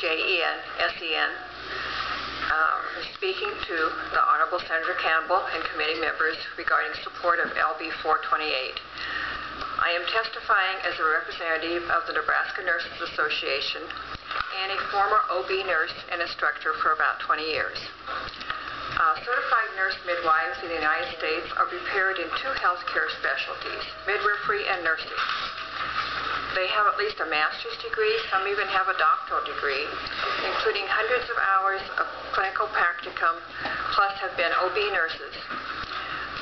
J-E-N-S-E-N, speaking to the Honorable Senator Campbell and committee members regarding support of LB 428. I am testifying as a representative of the Nebraska Nurses Association and a former OB nurse and instructor for about 20 years. Certified nurse midwives in the United States are prepared in two healthcare specialties, midwifery and nursing. They have at least a master's degree, some even have a doctoral degree, including hundreds of hours of clinical practicum, plus have been OB nurses.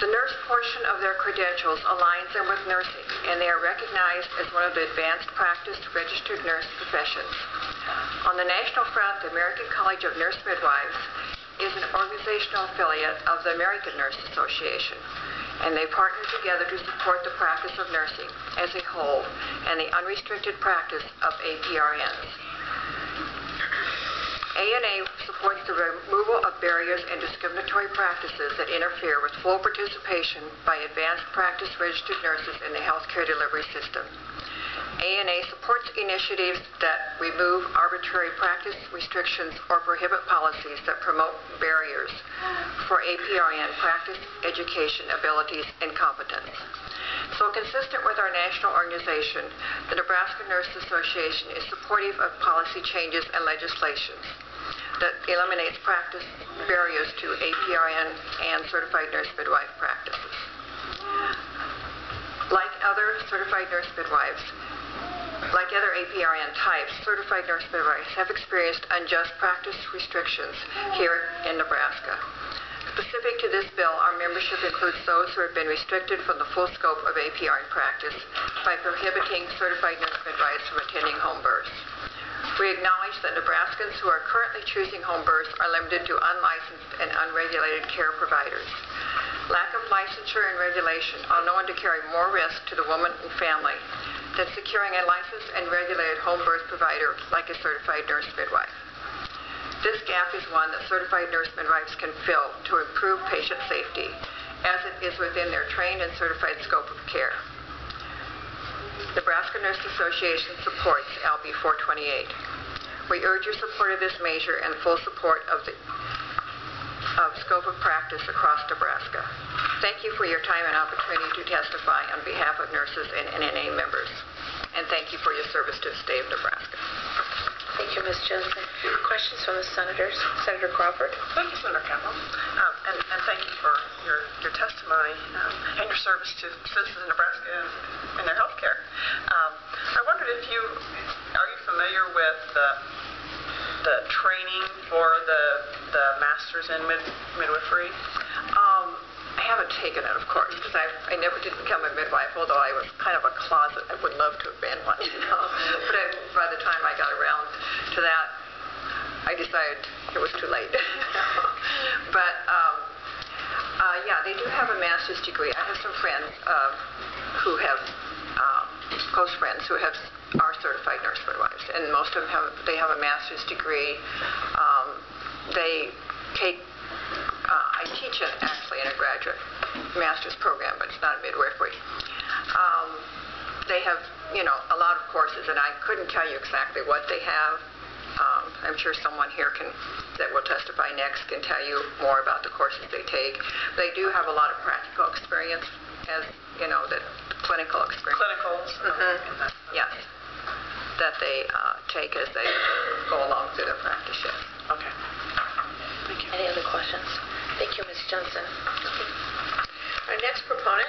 The nurse portion of their credentials aligns them with nursing, and they are recognized as one of the advanced practice registered nurse professions. On the national front, the American College of Nurse Midwives is an organizational affiliate of the American Nurse Association, and they partner together to support the practice of nursing as a whole and the unrestricted practice of APRNs. ANA supports the removal of barriers and discriminatory practices that interfere with full participation by advanced practice registered nurses in the healthcare delivery system. ANA supports initiatives that remove arbitrary practice restrictions or prohibit policies that promote barriers for APRN practice, education, abilities, and competence. So consistent with our national organization, the Nebraska Nurses Association is supportive of policy changes and legislation that eliminates practice barriers to APRN and certified nurse midwife practices. Like other certified nurse midwives, like other APRN types, certified nurse midwives have experienced unjust practice restrictions here in Nebraska. Specific to this bill, our membership includes those who have been restricted from the full scope of APRN practice by prohibiting certified nurse midwives from attending home births. We acknowledge that Nebraskans who are currently choosing home births are limited to unlicensed and unregulated care providers. Lack of licensure and regulation are known to carry more risk to the woman and family than securing a licensed and regulated home birth provider like a certified nurse midwife. This gap is one that certified nurse midwives can fill to improve patient safety, as it is within their trained and certified scope of care. Nebraska Nurse Association supports LB 428. We urge your support of this measure and full support of the scope of practice across Nebraska. Thank you for your time and opportunity to testify on behalf of nurses and NNA members. And thank you for your service to the state of Nebraska. Thank you, Ms. Johnson. Questions from the senators? Senator Crawford. Thank you, Senator Campbell, and thank you for your testimony and your service to citizens of Nebraska in their health care. I wondered if are you familiar with the training for the masters in midwifery? I haven't taken it, of course, because I never did become a midwife, although I was kind of a closet. I would love to have been one, but by the time I got around to that, I decided it was too late. But yeah, they do have a master's degree. I have some friends who have close friends who are certified nurse midwives, and most of them have a master's degree. They take I teach actually in a graduate master's program, but it's not a midwifery. They have, a lot of courses, and I couldn't tell you exactly what they have. I'm sure someone here that will testify next can tell you more about the courses they take. They do have a lot of practical experience, as the clinical experience. Clinicals. Yes, that they take as they go along through their practice. Yes. Okay. Thank you. Any other questions? Thank you, Ms. Johnson. Our next proponent